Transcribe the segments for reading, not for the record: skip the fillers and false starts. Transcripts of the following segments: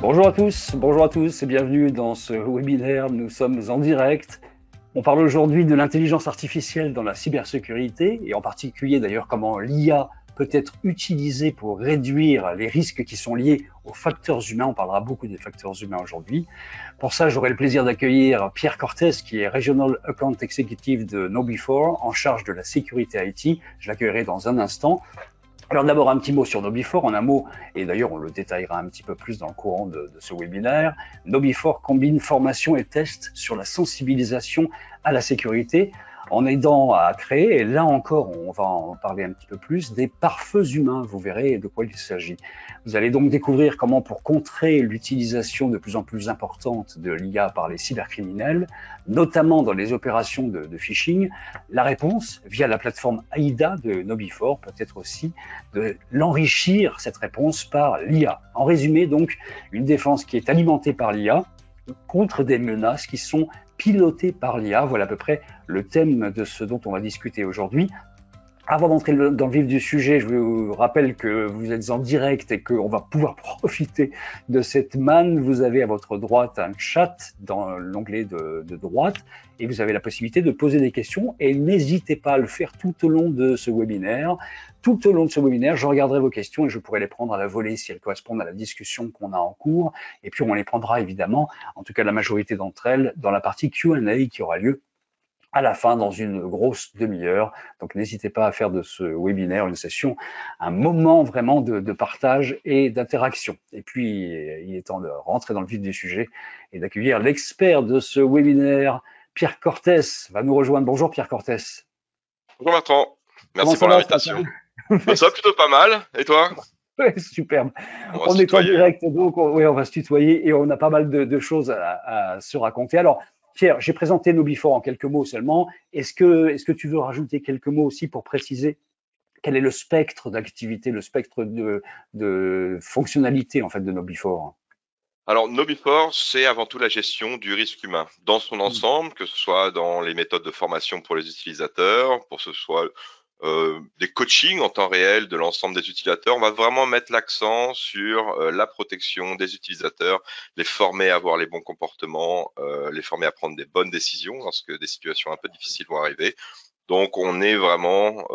Bonjour à tous et bienvenue dans ce webinaire. Nous sommes en direct. On parle aujourd'hui de l'intelligence artificielle dans la cybersécurité et en particulier d'ailleurs comment l'IA peut être utilisée pour réduire les risques qui sont liés aux facteurs humains. On parlera beaucoup des facteurs humains aujourd'hui. Pour ça, j'aurai le plaisir d'accueillir Pierre Cortés, qui est Regional Account Executive de KnowBe4 en charge de la sécurité IT. Je l'accueillerai dans un instant. Alors d'abord un petit mot sur KnowBe4 en un mot, et d'ailleurs on le détaillera un petit peu plus dans le courant de ce webinaire. KnowBe4 combine formation et tests sur la sensibilisation à la sécurité en aidant à créer, et là encore on va en parler un petit peu plus, des pare-feux humains. Vous verrez de quoi il s'agit. Vous allez donc découvrir comment pour contrer l'utilisation de plus en plus importante de l'IA par les cybercriminels, notamment dans les opérations de phishing, la réponse via la plateforme AIDA de KnowBe4 peut être aussi de l'enrichir, cette réponse, par l'IA. En résumé, donc, une défense qui est alimentée par l'IA contre des menaces qui sont pilotées par l'IA. Voilà à peu près le thème de ce dont on va discuter aujourd'hui. Avant d'entrer dans le vif du sujet, je vous rappelle que vous êtes en direct et qu'on va pouvoir profiter de cette manne. Vous avez à votre droite un chat dans l'onglet de droite et vous avez la possibilité de poser des questions et n'hésitez pas à le faire tout au long de ce webinaire. Tout au long de ce webinaire, je regarderai vos questions et je pourrai les prendre à la volée si elles correspondent à la discussion qu'on a en cours. Et puis on les prendra évidemment, en tout cas la majorité d'entre elles, dans la partie Q&A qui aura lieu à la fin dans une grosse demi-heure. Donc n'hésitez pas à faire de ce webinaire une session, un moment vraiment de partage et d'interaction. Et puis il est temps de rentrer dans le vif du sujet et d'accueillir l'expert de ce webinaire, Pierre Cortés, va nous rejoindre. Bonjour Pierre Cortés. Bonjour Bertrand, Comment merci ça pour va l'invitation. Ça va plutôt pas mal, et toi? Ouais, superbe. On va se On est en tutoyer. direct, donc oui, on va se tutoyer et on a pas mal de choses à se raconter. Alors, Pierre, j'ai présenté KnowBe4 en quelques mots seulement. Est-ce que tu veux rajouter quelques mots aussi pour préciser quel est le spectre d'activité, le spectre de fonctionnalité en fait de KnowBe4? Alors, KnowBe4, c'est avant tout la gestion du risque humain dans son Mm. ensemble, que ce soit dans les méthodes de formation pour les utilisateurs, pour que ce soit des coachings en temps réel de l'ensemble des utilisateurs. On va vraiment mettre l'accent sur la protection des utilisateurs, les former à avoir les bons comportements, les former à prendre des bonnes décisions lorsque des situations un peu difficiles vont arriver. Donc, on est vraiment,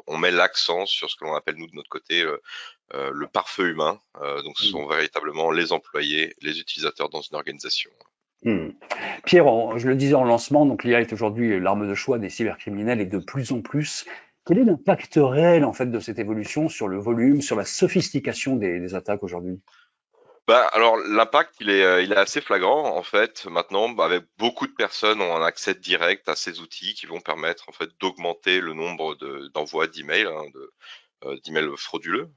on met l'accent sur ce que l'on appelle nous de notre côté le pare-feu humain. Donc, ce Mm. sont véritablement les employés, les utilisateurs dans une organisation. Mm. Pierre, je le disais en lancement, donc l'IA est aujourd'hui l'arme de choix des cybercriminels et de plus en plus. Quel est l'impact réel en fait de cette évolution sur le volume, sur la sophistication des attaques aujourd'hui? Bah, alors l'impact il est assez flagrant en fait maintenant, avec beaucoup de personnes ont un accès direct à ces outils qui vont permettre en fait d'augmenter le nombre d'envois d'emails, d'emails frauduleux,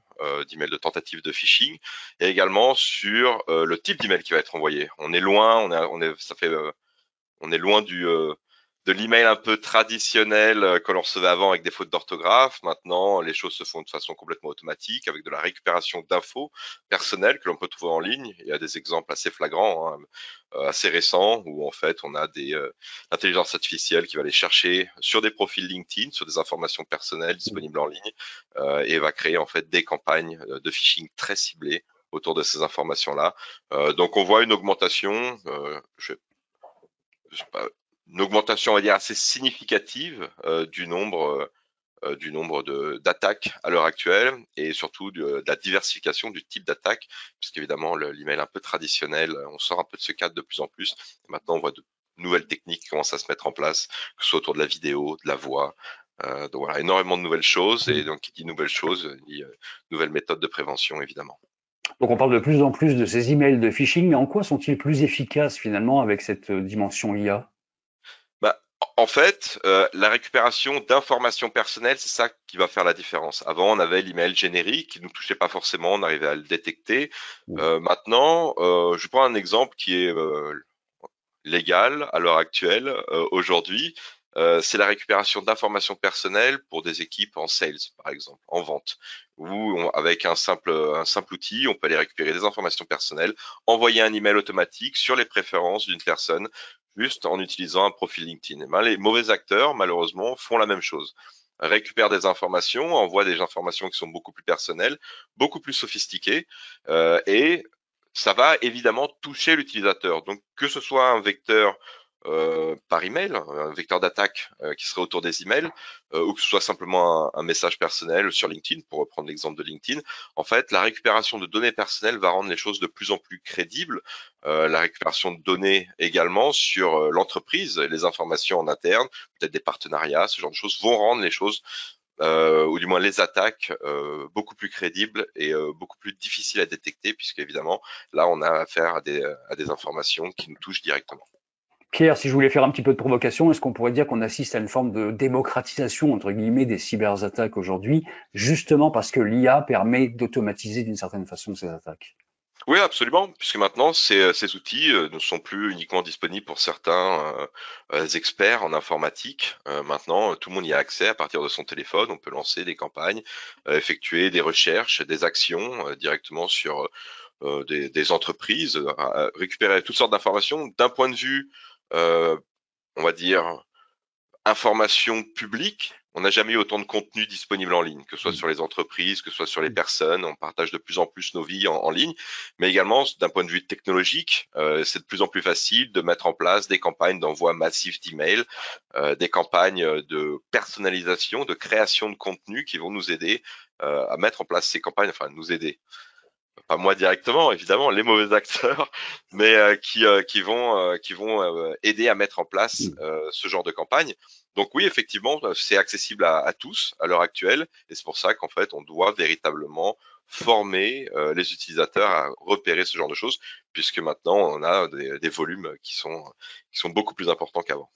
d'emails de tentatives de phishing, et également sur le type d'email qui va être envoyé. On est loin, on est loin de l'email un peu traditionnel que l'on recevait avant avec des fautes d'orthographe. Maintenant, les choses se font de façon complètement automatique avec de la récupération d'infos personnelles que l'on peut trouver en ligne. Il y a des exemples assez flagrants, assez récents, où en fait on a des intelligences artificielles qui va aller chercher sur des profils LinkedIn, sur des informations personnelles disponibles en ligne, et va créer en fait des campagnes de phishing très ciblées autour de ces informations-là. Donc on voit une augmentation, je sais pas, une augmentation, on va dire, assez significative du nombre d'attaques à l'heure actuelle et surtout de la diversification du type d'attaque, puisqu'évidemment l'email un peu traditionnel, on sort un peu de ce cadre de plus en plus. Et maintenant, on voit de nouvelles techniques qui commencent à se mettre en place, que ce soit autour de la vidéo, de la voix. Donc voilà, énormément de nouvelles choses. Et donc, qui dit nouvelles choses, dit nouvelles méthodes de prévention, évidemment. Donc on parle de plus en plus de ces emails de phishing, mais en quoi sont-ils plus efficaces finalement avec cette dimension IA? Bah, en fait, la récupération d'informations personnelles, c'est ça qui va faire la différence. Avant, on avait l'email générique qui nous touchait pas forcément, on arrivait à le détecter. Maintenant, je prends un exemple qui est légal à l'heure actuelle, aujourd'hui. C'est la récupération d'informations personnelles pour des équipes en sales, par exemple, en vente, où avec un simple outil, on peut aller récupérer des informations personnelles, envoyer un email automatique sur les préférences d'une personne, juste en utilisant un profil LinkedIn. Ben, les mauvais acteurs, malheureusement, font la même chose. Récupèrent des informations, envoient des informations qui sont beaucoup plus personnelles, beaucoup plus sophistiquées, et ça va évidemment toucher l'utilisateur. Donc que ce soit un vecteur par email, un vecteur d'attaque qui serait autour des emails, ou que ce soit simplement un message personnel sur LinkedIn, pour reprendre l'exemple de LinkedIn, en fait, la récupération de données personnelles va rendre les choses de plus en plus crédibles. La récupération de données également sur l'entreprise, les informations en interne, peut-être des partenariats, ce genre de choses vont rendre les choses ou du moins les attaques beaucoup plus crédibles et beaucoup plus difficiles à détecter, puisque évidemment là on a affaire à des informations qui nous touchent directement. Pierre, si je voulais faire un petit peu de provocation, est-ce qu'on pourrait dire qu'on assiste à une forme de démocratisation, entre guillemets, des cyberattaques aujourd'hui, justement parce que l'IA permet d'automatiser d'une certaine façon ces attaques? Oui, absolument, puisque maintenant ces outils ne sont plus uniquement disponibles pour certains experts en informatique. Maintenant, tout le monde y a accès à partir de son téléphone. On peut lancer des campagnes, effectuer des recherches, des actions directement sur des entreprises, récupérer toutes sortes d'informations. D'un point de vue, euh, on va dire, information publique, on n'a jamais eu autant de contenu disponible en ligne, que ce soit sur les entreprises, que ce soit sur les personnes. On partage de plus en plus nos vies en ligne, mais également d'un point de vue technologique, c'est de plus en plus facile de mettre en place des campagnes d'envoi massif d'emails, des campagnes de personnalisation, de création de contenu qui vont nous aider à mettre en place ces campagnes, enfin nous aider, pas moi directement, évidemment, les mauvais acteurs, mais qui vont aider à mettre en place ce genre de campagne. Donc oui, effectivement, c'est accessible à tous à l'heure actuelle, et c'est pour ça qu'en fait, on doit véritablement former les utilisateurs à repérer ce genre de choses, puisque maintenant, on a des volumes qui sont beaucoup plus importants qu'avant.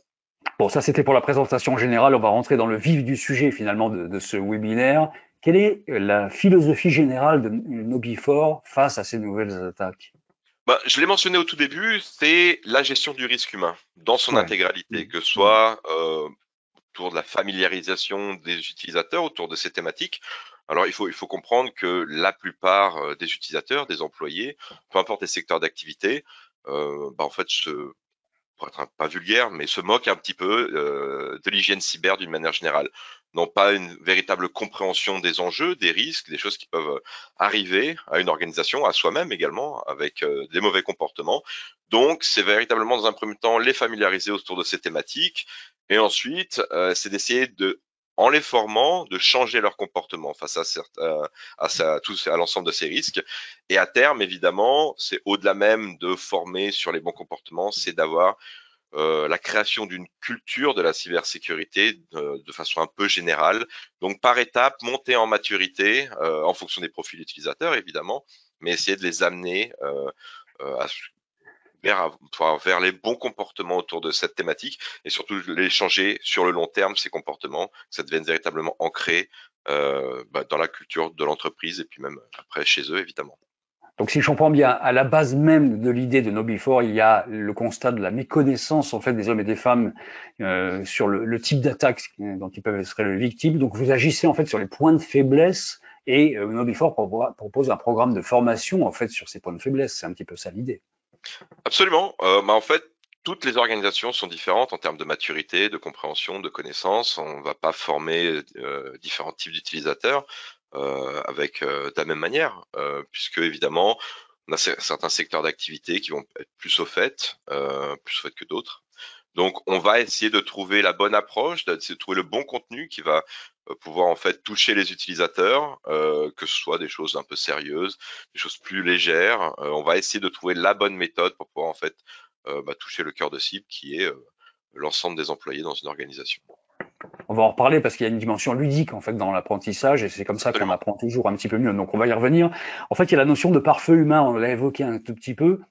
Bon, ça c'était pour la présentation générale. On va rentrer dans le vif du sujet finalement de ce webinaire. Quelle est la philosophie générale de Nobifore face à ces nouvelles attaques? Bah, je l'ai mentionné au tout début, c'est la gestion du risque humain dans son Ouais. intégralité, que ce soit autour de la familiarisation des utilisateurs, autour de ces thématiques. Alors, il faut comprendre que la plupart des utilisateurs, des employés, peu importe les secteurs d'activité, en fait, pour être pas vulgaire, mais se moquent un petit peu de l'hygiène cyber d'une manière générale. N'ont pas une véritable compréhension des enjeux, des risques, des choses qui peuvent arriver à une organisation, à soi-même également, avec des mauvais comportements. Donc, c'est véritablement dans un premier temps les familiariser autour de ces thématiques, et ensuite, c'est d'essayer de, en les formant, de changer leur comportement face à à l'ensemble de ces risques. Et à terme, évidemment, c'est au-delà même de former sur les bons comportements, c'est d'avoir la création d'une culture de la cybersécurité de façon un peu générale. Donc par étape, monter en maturité en fonction des profils utilisateurs évidemment, mais essayer de les amener à, vers les bons comportements autour de cette thématique et surtout les changer sur le long terme, ces comportements, que ça devienne véritablement ancré dans la culture de l'entreprise et puis même après chez eux évidemment. Donc, si je comprends bien, à la base même de l'idée de Nobifore, il y a le constat de la méconnaissance en fait des hommes et des femmes sur le type d'attaque dont ils peuvent être les victimes. Donc, vous agissez en fait sur les points de faiblesse et Nobifore propose un programme de formation en fait sur ces points de faiblesse. C'est un petit peu ça l'idée. Absolument. En fait, toutes les organisations sont différentes en termes de maturité, de compréhension, de connaissances. On ne va pas former différents types d'utilisateurs de la même manière, puisque évidemment, on a certains secteurs d'activité qui vont être plus au fait que d'autres. Donc, on va essayer de trouver la bonne approche, d'essayer de trouver le bon contenu qui va pouvoir en fait toucher les utilisateurs, que ce soit des choses un peu sérieuses, des choses plus légères. On va essayer de trouver la bonne méthode pour pouvoir en fait toucher le cœur de cible qui est l'ensemble des employés dans une organisation. On va en reparler parce qu'il y a une dimension ludique en fait dans l'apprentissage et c'est comme ça qu'on Absolument. apprend toujours un petit peu mieux. Donc on va y revenir. En fait, il y a la notion de pare-feu humain, on l'a évoqué un tout petit peu.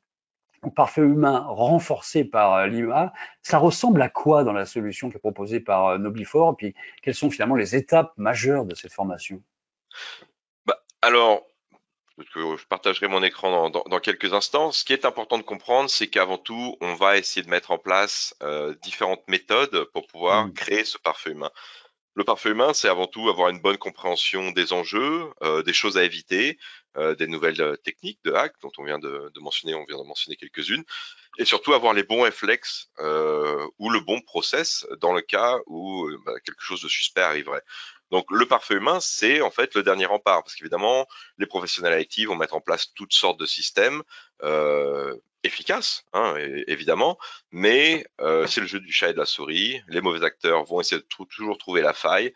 Pare-feu humain renforcé par l'IA, ça ressemble à quoi dans la solution qui est proposée par Nobifore? Puis quelles sont finalement les étapes majeures de cette formation? Alors, que je partagerai mon écran dans quelques instants. Ce qui est important de comprendre, c'est qu'avant tout, on va essayer de mettre en place différentes méthodes pour pouvoir Mmh. créer ce pare-feu humain. Le pare-feu humain, c'est avant tout avoir une bonne compréhension des enjeux, des choses à éviter, des nouvelles techniques de hack dont on vient de mentionner quelques-unes, et surtout avoir les bons réflexes ou le bon process dans le cas où quelque chose de suspect arriverait. Donc le pare-feu humain, c'est en fait le dernier rempart, parce qu'évidemment, les professionnels IT vont mettre en place toutes sortes de systèmes efficaces, hein, évidemment, mais c'est le jeu du chat et de la souris. Les mauvais acteurs vont essayer de toujours trouver la faille,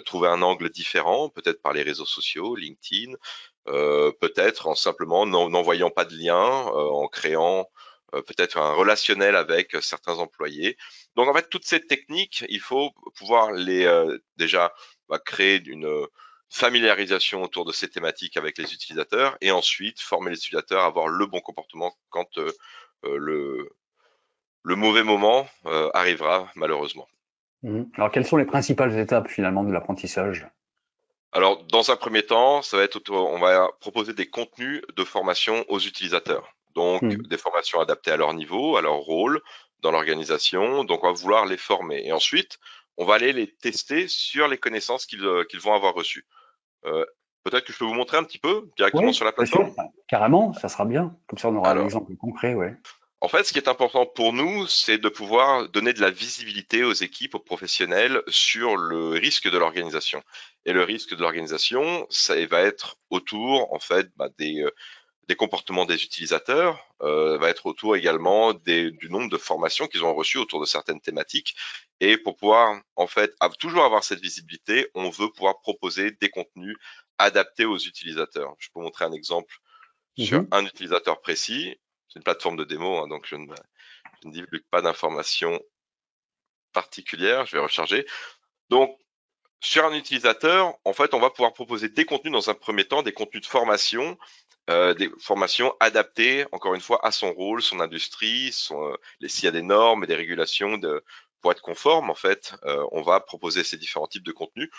trouver un angle différent, peut-être par les réseaux sociaux, LinkedIn, peut-être en simplement n'envoyant pas de lien, en créant peut-être un relationnel avec certains employés. Donc en fait, toutes ces techniques, il faut pouvoir les déjà créer une familiarisation autour de ces thématiques avec les utilisateurs et ensuite former les utilisateurs à avoir le bon comportement quand le mauvais moment arrivera malheureusement. Alors, quelles sont les principales étapes finalement de l'apprentissage? Alors, dans un premier temps, ça va être on va proposer des contenus de formation aux utilisateurs. Donc, Mhm. des formations adaptées à leur niveau, à leur rôle dans l'organisation. Donc, on va vouloir les former. Et ensuite, on va aller les tester sur les connaissances qu'ils vont avoir reçues. Euh, Peut-être que je peux vous montrer un petit peu directement Oui, sur la bien sûr, plateforme. carrément, ça sera bien. Comme ça, on aura un Alors, exemple concret, ouais. en fait, ce qui est important pour nous, c'est de pouvoir donner de la visibilité aux équipes, aux professionnels sur le risque de l'organisation. Et le risque de l'organisation, ça va être autour, en fait, des comportements des utilisateurs, va être autour également du nombre de formations qu'ils ont reçues autour de certaines thématiques. Et pour pouvoir, en fait, toujours avoir cette visibilité, on veut pouvoir proposer des contenus adaptés aux utilisateurs. Je peux vous montrer un exemple sur Mhm. un utilisateur précis. C'est une plateforme de démo, hein, donc je ne divulgue pas d'informations particulières. Je vais recharger. Donc, sur un utilisateur, en fait, on va pouvoir proposer des contenus dans un premier temps, des contenus de formation, des formations adaptées, encore une fois, à son rôle, son industrie, s'il y a des normes et des régulations pour être conforme, en fait, on va proposer ces différents types de contenus.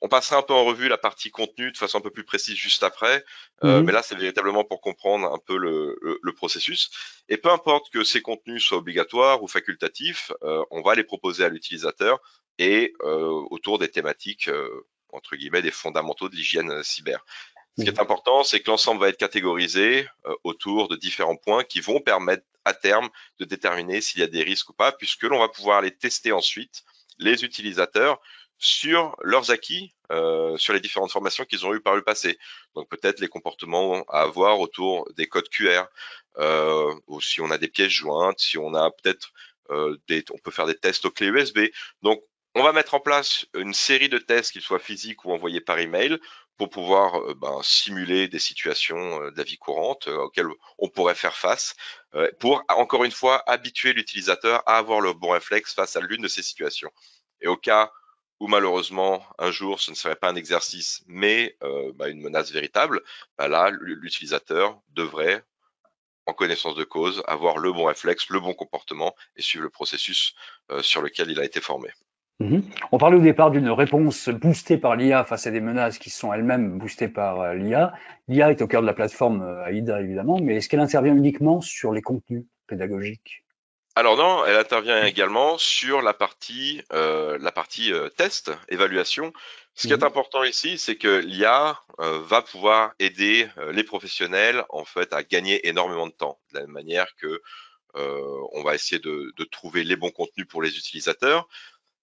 On passera un peu en revue la partie contenu de façon un peu plus précise juste après, mais Mhm. là, c'est véritablement pour comprendre un peu le processus. Et peu importe que ces contenus soient obligatoires ou facultatifs, on va les proposer à l'utilisateur et autour des thématiques, entre guillemets, des fondamentaux de l'hygiène cyber. Ce qui est Mhm. important, c'est que l'ensemble va être catégorisé autour de différents points qui vont permettre à terme de déterminer s'il y a des risques ou pas, puisque l'on va pouvoir les tester ensuite, les utilisateurs, sur leurs acquis, sur les différentes formations qu'ils ont eues par le passé. Donc peut-être les comportements à avoir autour des codes QR, ou si on a des pièces jointes, si on a peut-être on peut faire des tests aux clés USB. Donc on va mettre en place une série de tests, qu'ils soient physiques ou envoyés par email, pour pouvoir simuler des situations de la vie courante auxquelles on pourrait faire face, pour encore une fois habituer l'utilisateur à avoir le bon réflexe face à l'une de ces situations. Et au cas où malheureusement un jour ce ne serait pas un exercice mais une menace véritable, là l'utilisateur devrait, en connaissance de cause, avoir le bon réflexe, le bon comportement et suivre le processus sur lequel il a été formé. Mhm. On parlait au départ d'une réponse boostée par l'IA face à des menaces qui sont elles-mêmes boostées par l'IA. L'IA est au cœur de la plateforme AIDA, évidemment, mais est-ce qu'elle intervient uniquement sur les contenus pédagogiques? Alors non, elle intervient également sur la partie test, évaluation. Ce qui est Mhm. important ici, c'est que l'IA va pouvoir aider les professionnels en fait à gagner énormément de temps, de la même manière que on va essayer de trouver les bons contenus pour les utilisateurs.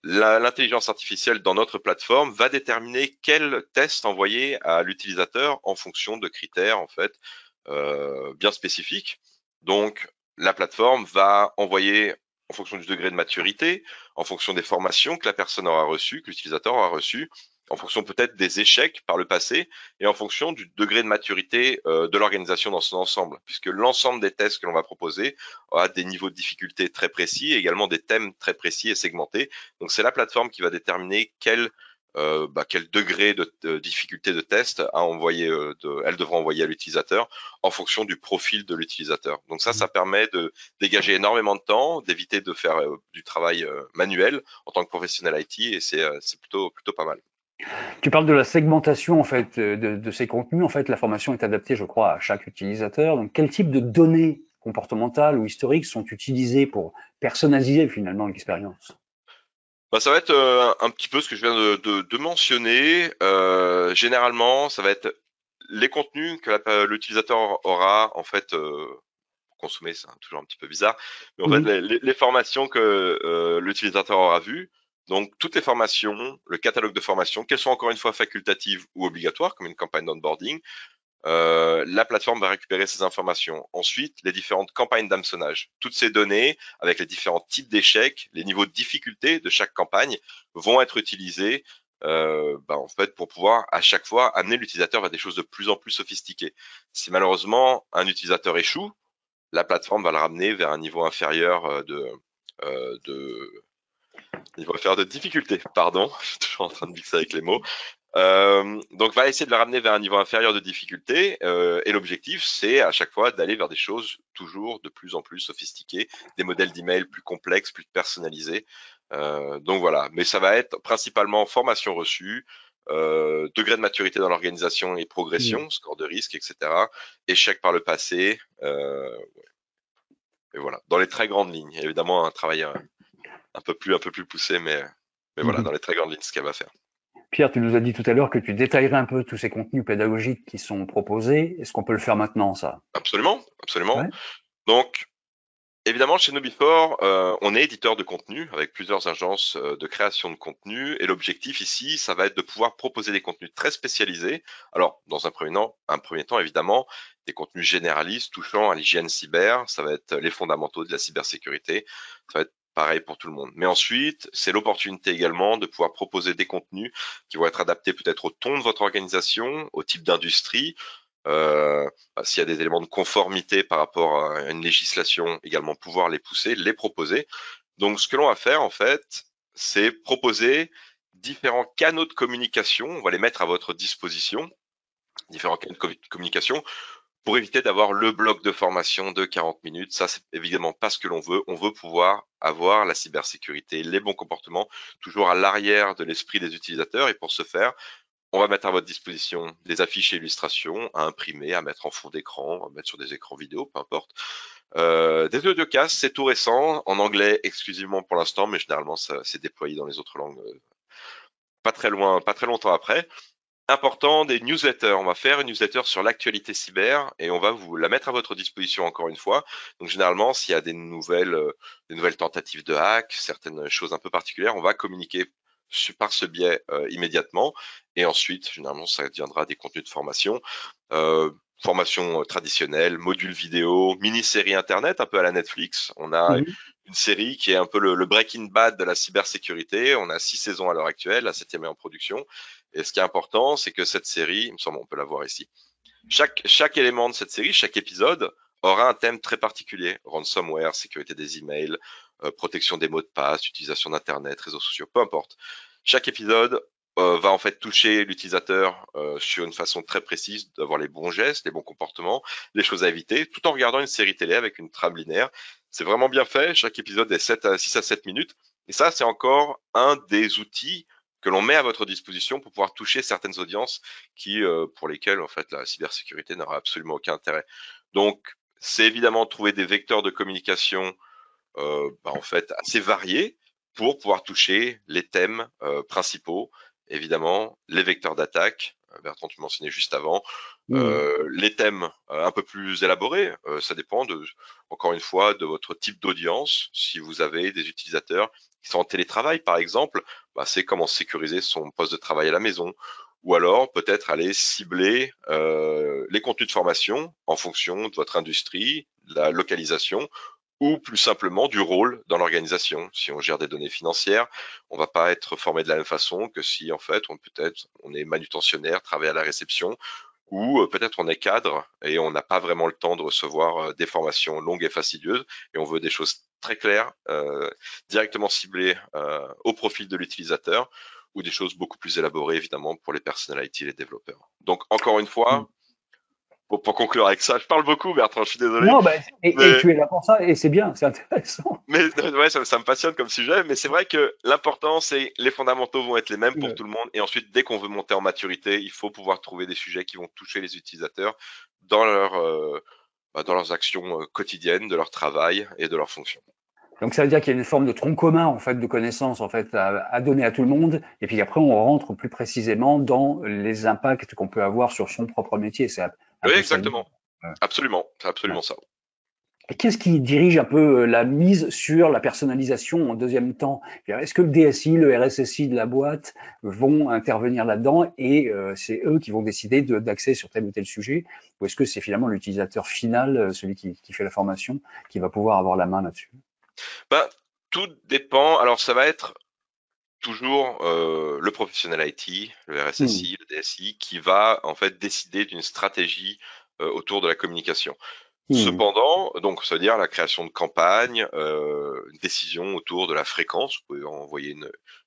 L'intelligence artificielle dans notre plateforme va déterminer quel test envoyer à l'utilisateur en fonction de critères en fait bien spécifiques. Donc la plateforme va envoyer en fonction du degré de maturité, en fonction des formations que la personne aura reçues, que l'utilisateur aura reçues, en fonction peut-être des échecs par le passé et en fonction du degré de maturité de l'organisation dans son ensemble, puisque l'ensemble des tests que l'on va proposer a des niveaux de difficulté très précis et également des thèmes très précis et segmentés. Donc c'est la plateforme qui va déterminer quel degré de difficulté de test elle devra envoyer à l'utilisateur en fonction du profil de l'utilisateur. Donc ça permet de dégager énormément de temps, d'éviter de faire du travail manuel en tant que professionnel IT et c'est plutôt pas mal. Tu parles de la segmentation en fait de ces contenus. En fait, la formation est adaptée, je crois, à chaque utilisateur. Donc, quel type de données comportementales ou historiques sont utilisées pour personnaliser finalement l'expérience? Ça va être un petit peu ce que je viens de mentionner. Généralement, ça va être les contenus que l'utilisateur aura en fait consommer, c'est toujours un petit peu bizarre, mais en fait Mhm. les formations que l'utilisateur aura vues Donc, toutes les formations, le catalogue de formations, qu'elles soient encore une fois facultatives ou obligatoires, comme une campagne d'onboarding, la plateforme va récupérer ces informations. Ensuite, les différentes campagnes d'hameçonnage. Toutes ces données, avec les différents types d'échecs, les niveaux de difficulté de chaque campagne, vont être utilisés en fait, pour pouvoir à chaque fois amener l'utilisateur vers des choses de plus en plus sophistiquées. Si malheureusement un utilisateur échoue, la plateforme va le ramener vers un niveau inférieur niveau inférieur de difficulté. Pardon, je suis toujours en train de mixer avec les mots. Donc, va essayer de la ramener vers un niveau inférieur de difficulté. Et l'objectif, c'est à chaque fois d'aller vers des choses toujours de plus en plus sophistiquées, des modèles d'email plus complexes, plus personnalisés. Donc voilà, mais ça va être principalement formation reçue, degré de maturité dans l'organisation et progression, score de risque, etc. Échec par le passé. Et voilà, dans les très grandes lignes. Évidemment, un travail un peu plus poussé, mais voilà, dans les très grandes lignes, ce qu'elle va faire. Pierre, tu nous as dit tout à l'heure que tu détaillerais un peu tous ces contenus pédagogiques qui sont proposés. Est-ce qu'on peut le faire maintenant, ça? Absolument, absolument. Ouais. Donc, évidemment, chez KnowBe4, on est éditeur de contenu avec plusieurs agences de création de contenu. Et l'objectif ici, ça va être de pouvoir proposer des contenus très spécialisés. Alors, dans un premier temps, évidemment, des contenus généralistes touchant à l'hygiène cyber. Ça va être les fondamentaux de la cybersécurité. Ça va être pareil pour tout le monde. Mais ensuite, c'est l'opportunité également de pouvoir proposer des contenus qui vont être adaptés peut-être au ton de votre organisation, au type d'industrie. S'il y a des éléments de conformité par rapport à une législation, également pouvoir les pousser, les proposer. Donc, ce que l'on va faire, en fait, c'est proposer différents canaux de communication. On va les mettre à votre disposition, différents canaux de communication, pour éviter d'avoir le bloc de formation de 40 minutes. Ça, c'est évidemment pas ce que l'on veut. On veut pouvoir avoir la cybersécurité, les bons comportements, toujours à l'arrière de l'esprit des utilisateurs. Et pour ce faire, on va mettre à votre disposition des affiches et illustrations à imprimer, à mettre en fond d'écran, à mettre sur des écrans vidéo, peu importe. Des audiocasts, c'est tout récent, en anglais exclusivement pour l'instant, mais généralement ça s'est déployé dans les autres langues pas très longtemps après. Important, des newsletters. On va faire une newsletter sur l'actualité cyber et on va vous la mettre à votre disposition encore une fois. Donc généralement, s'il y a des nouvelles tentatives de hack, certaines choses un peu particulières, on va communiquer par ce biais immédiatement. Et ensuite, généralement, ça deviendra des contenus de formation. Formation traditionnelle, module vidéo, mini-série internet, un peu à la Netflix. On a une série qui est un peu le Breaking Bad de la cybersécurité. On a 6 saisons à l'heure actuelle, la 7e est en production. Et ce qui est important, c'est que cette série, il me semble, on peut la voir ici. Chaque élément de cette série, chaque épisode, aura un thème très particulier. Ransomware, sécurité des emails, protection des mots de passe, utilisation d'Internet, réseaux sociaux, peu importe. Chaque épisode va en fait toucher l'utilisateur sur une façon très précise d'avoir les bons gestes, les bons comportements, les choses à éviter, tout en regardant une série télé avec une trame linéaire. C'est vraiment bien fait. Chaque épisode est 6 à 7 minutes. Et ça, c'est encore un des outils que l'on met à votre disposition pour pouvoir toucher certaines audiences pour lesquelles en fait la cybersécurité n'aura absolument aucun intérêt. Donc, c'est évidemment trouver des vecteurs de communication en fait assez variés pour pouvoir toucher les thèmes principaux. Évidemment, les vecteurs d'attaque, Bertrand, tu mentionnais juste avant, les thèmes un peu plus élaborés, ça dépend encore une fois de votre type d'audience. Si vous avez des utilisateurs qui sont en télétravail, par exemple, c'est comment sécuriser son poste de travail à la maison. Ou alors, peut-être aller cibler les contenus de formation en fonction de votre industrie, de la localisation, ou plus simplement du rôle dans l'organisation. Si on gère des données financières, on va pas être formé de la même façon que si en fait on est manutentionnaire, travaille à la réception, ou peut-être on est cadre et on n'a pas vraiment le temps de recevoir des formations longues et fastidieuses et on veut des choses très claires, directement ciblées au profil de l'utilisateur, ou des choses beaucoup plus élaborées évidemment pour les personnels IT et les développeurs. Donc encore une fois, pour conclure avec ça, je parle beaucoup, Bertrand, je suis désolé. Non, et tu es là pour ça, et c'est bien, c'est intéressant. Mais ouais, ça me passionne comme sujet, mais c'est vrai que l'important, c'est les fondamentaux vont être les mêmes pour tout le monde. Et ensuite, dès qu'on veut monter en maturité, il faut pouvoir trouver des sujets qui vont toucher les utilisateurs dans leurs actions quotidiennes, de leur travail et de leurs fonctions. Donc ça veut dire qu'il y a une forme de tronc commun en fait de connaissances en fait à donner à tout le monde, et puis après on rentre plus précisément dans les impacts qu'on peut avoir sur son propre métier. Oui, exactement. Absolument, c'est absolument ça. Et qu'est-ce qui dirige un peu la mise sur la personnalisation en deuxième temps? Est-ce que le DSI, le RSSI de la boîte vont intervenir là-dedans et c'est eux qui vont décider d'accès sur tel ou tel sujet? Ou est-ce que c'est finalement l'utilisateur final, celui qui fait la formation, qui va pouvoir avoir la main là-dessus? Ben, tout dépend. Alors, ça va être toujours le professionnel IT, le Hmm. RSSI, le DSI, qui va en fait décider d'une stratégie autour de la communication. Hmm. Cependant, donc ça veut dire la création de campagnes, une décision autour de la fréquence. Vous pouvez envoyer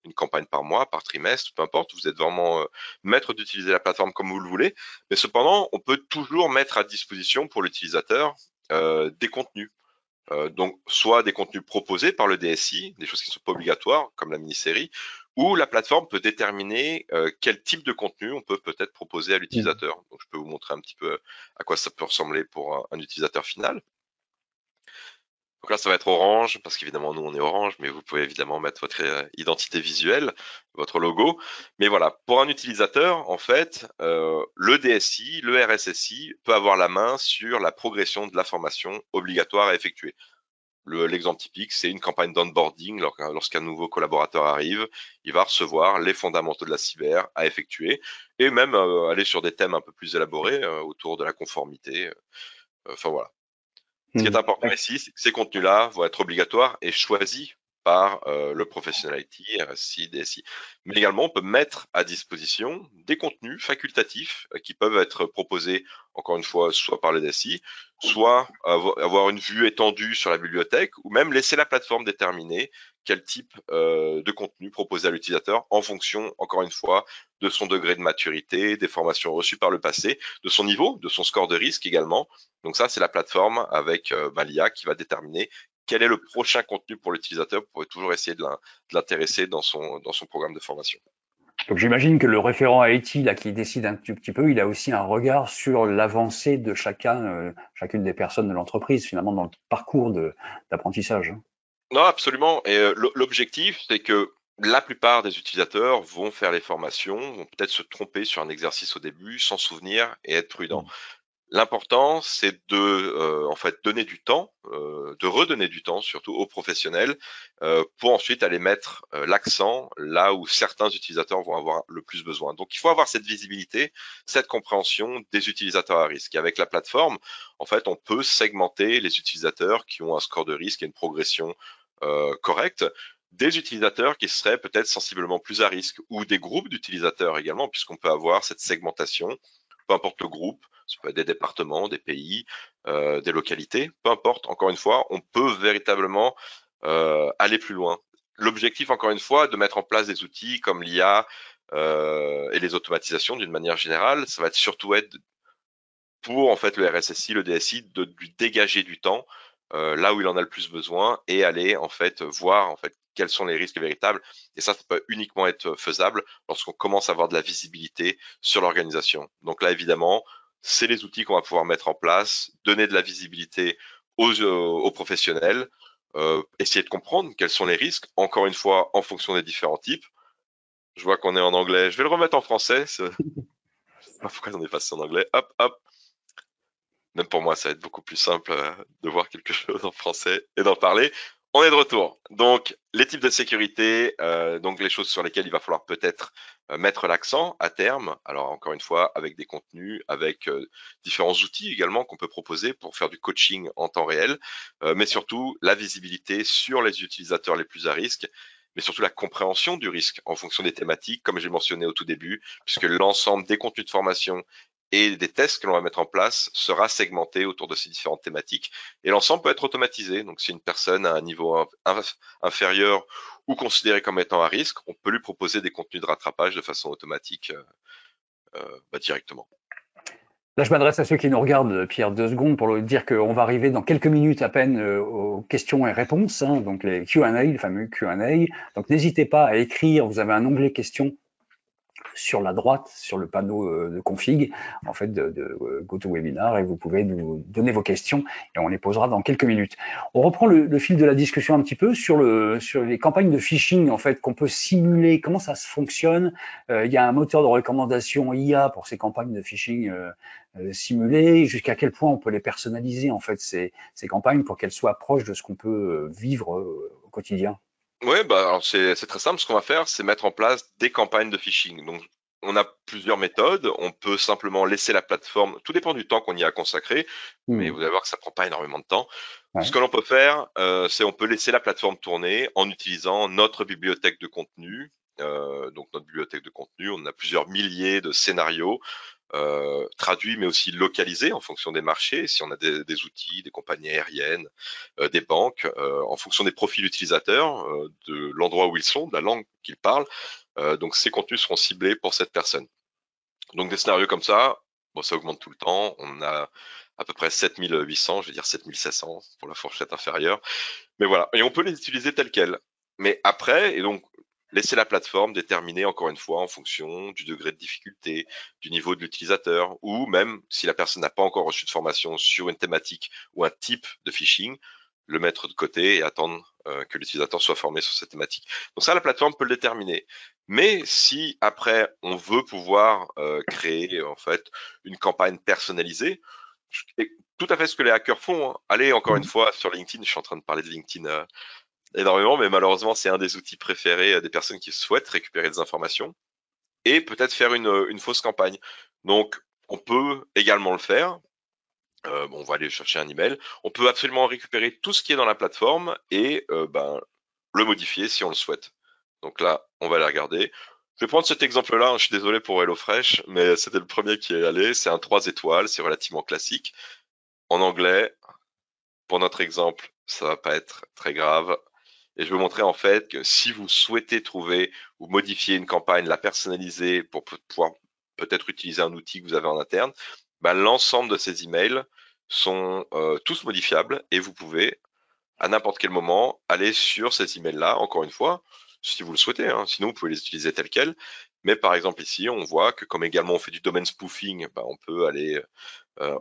une campagne par mois, par trimestre, peu importe. Vous êtes vraiment maître d'utiliser la plateforme comme vous le voulez. Mais cependant, on peut toujours mettre à disposition pour l'utilisateur des contenus. Donc, soit des contenus proposés par le DSI, des choses qui ne sont pas obligatoires, comme la mini-série, ou la plateforme peut déterminer quel type de contenu on peut peut-être proposer à Hmm. l'utilisateur. Donc, je peux vous montrer un petit peu à quoi ça peut ressembler pour un utilisateur final. Donc là, ça va être Orange, parce qu'évidemment, nous, on est Orange, mais vous pouvez évidemment mettre votre identité visuelle, votre logo. Mais voilà, pour un utilisateur, en fait, le DSI, le RSSI peut avoir la main sur la progression de la formation obligatoire à effectuer. L'exemple typique, c'est une campagne d'onboarding. Lorsqu'un nouveau collaborateur arrive, il va recevoir les fondamentaux de la cyber à effectuer et même aller sur des thèmes un peu plus élaborés autour de la conformité. Enfin voilà. Ce qui est Hmm. important ici, c'est que ces contenus-là vont être obligatoires et choisis par le professionnel IT, RSI, DSI. Mais également, on peut mettre à disposition des contenus facultatifs qui peuvent être proposés, encore une fois, soit par le DSI, soit avoir une vue étendue sur la bibliothèque, ou même laisser la plateforme déterminer quel type de contenu proposer à l'utilisateur en fonction, encore une fois, de son degré de maturité, des formations reçues par le passé, de son niveau, de son score de risque également. Donc ça, c'est la plateforme avec l'IA qui va déterminer quel est le prochain contenu pour l'utilisateur pour toujours essayer de l'intéresser dans son programme de formation. Donc j'imagine que le référent IT là qui décide un tout petit peu, il a aussi un regard sur l'avancée de chacune des personnes de l'entreprise finalement dans le parcours d'apprentissage. Non, absolument. Et l'objectif, c'est que la plupart des utilisateurs vont faire les formations, vont peut-être se tromper sur un exercice au début, s'en souvenir et être prudent. Mm. L'important, c'est de en fait donner du temps, de redonner du temps surtout aux professionnels pour ensuite aller mettre l'accent là où certains utilisateurs vont avoir le plus besoin. Donc, il faut avoir cette visibilité, cette compréhension des utilisateurs à risque. Et avec la plateforme, en fait, on peut segmenter les utilisateurs qui ont un score de risque et une progression correcte des utilisateurs qui seraient peut-être sensiblement plus à risque ou des groupes d'utilisateurs également, puisqu'on peut avoir cette segmentation, peu importe le groupe, ça peut être des départements, des pays, des localités, peu importe. Encore une fois, on peut véritablement aller plus loin. L'objectif, encore une fois, de mettre en place des outils comme l'IA et les automatisations d'une manière générale, ça va être surtout être pour en fait le RSSI, le DSI, de lui dégager du temps là où il en a le plus besoin et aller en fait voir en fait quels sont les risques véritables. Et ça peut uniquement être faisable lorsqu'on commence à avoir de la visibilité sur l'organisation. Donc là, évidemment, c'est les outils qu'on va pouvoir mettre en place, donner de la visibilité aux professionnels, essayer de comprendre quels sont les risques, encore une fois, en fonction des différents types. Je vois qu'on est en anglais. Je vais le remettre en français. Je sais pas pourquoi j'en ai passé en anglais. Hop, hop. Même pour moi, ça va être beaucoup plus simple de voir quelque chose en français et d'en parler. On est de retour. Donc, les types de sécurité, donc les choses sur lesquelles il va falloir peut-être mettre l'accent à terme. Alors, encore une fois, avec des contenus, avec différents outils également qu'on peut proposer pour faire du coaching en temps réel, mais surtout la visibilité sur les utilisateurs les plus à risque, mais surtout la compréhension du risque en fonction des thématiques, comme j'ai mentionné au tout début, puisque l'ensemble des contenus de formation et des tests que l'on va mettre en place sera segmenté autour de ces différentes thématiques et l'ensemble peut être automatisé. Donc si une personne a un niveau inférieur ou considéré comme étant à risque, on peut lui proposer des contenus de rattrapage de façon automatique directement. Là, je m'adresse à ceux qui nous regardent, Pierre, 2 secondes pour leur dire qu'on va arriver dans quelques minutes à peine aux questions et réponses, hein, donc les Q&A, les fameux Q&A. Donc n'hésitez pas à écrire, vous avez un onglet questions sur la droite, sur le panneau de config, en fait, de GoToWebinar, et vous pouvez nous donner vos questions et on les posera dans quelques minutes. On reprend le fil de la discussion un petit peu sur les campagnes de phishing, en fait, qu'on peut simuler, comment ça se fonctionne. Il y a un moteur de recommandation IA pour ces campagnes de phishing simulées. Jusqu'à quel point on peut les personnaliser, en fait, ces campagnes, pour qu'elles soient proches de ce qu'on peut vivre au quotidien. Ouais, bah alors c'est très simple. Ce qu'on va faire, c'est mettre en place des campagnes de phishing. Donc, on a plusieurs méthodes. On peut simplement laisser la plateforme. Tout dépend du temps qu'on y a consacré, mais vous allez voir que ça prend pas énormément de temps. Ce Ouais. que l'on peut faire, c'est on peut laisser la plateforme tourner en utilisant notre bibliothèque de contenu. Donc notre bibliothèque de contenu, on a plusieurs milliers de scénarios traduits, mais aussi localisés en fonction des marchés. Si on a des outils, des compagnies aériennes, des banques, en fonction des profils utilisateurs, de l'endroit où ils sont, de la langue qu'ils parlent. Donc ces contenus seront ciblés pour cette personne. Donc des scénarios comme ça, bon, ça augmente tout le temps. On a à peu près 7800, je vais dire 7700 pour la fourchette inférieure. Mais voilà, et on peut les utiliser tels quels. Mais après, et donc laisser la plateforme déterminer encore une fois en fonction du degré de difficulté, du niveau de l'utilisateur, ou même si la personne n'a pas encore reçu de formation sur une thématique ou un type de phishing, le mettre de côté et attendre que l'utilisateur soit formé sur cette thématique. Donc ça, la plateforme peut le déterminer. Mais si après on veut pouvoir créer en fait une campagne personnalisée, et tout à fait ce que les hackers font, hein. Allez encore une fois sur LinkedIn, je suis en train de parler de LinkedIn énormément, mais malheureusement c'est un des outils préférés des personnes qui souhaitent récupérer des informations et peut-être faire une fausse campagne. Donc on peut également le faire. Bon, on va aller chercher un email. On peut absolument récupérer tout ce qui est dans la plateforme et le modifier si on le souhaite. Donc là, on va aller regarder. Je vais prendre cet exemple-là, hein, je suis désolé pour HelloFresh, mais c'était le premier qui est allé. C'est un 3 étoiles, c'est relativement classique. En anglais, pour notre exemple, ça va pas être très grave. Et je vais vous montrer en fait que si vous souhaitez trouver ou modifier une campagne, la personnaliser pour pouvoir peut-être utiliser un outil que vous avez en interne, bah, l'ensemble de ces emails sont tous modifiables et vous pouvez à n'importe quel moment aller sur ces emails-là, encore une fois, si vous le souhaitez, hein. Sinon vous pouvez les utiliser tels quels. Mais par exemple ici, on voit que comme également on fait du domain spoofing, bah, on peut aller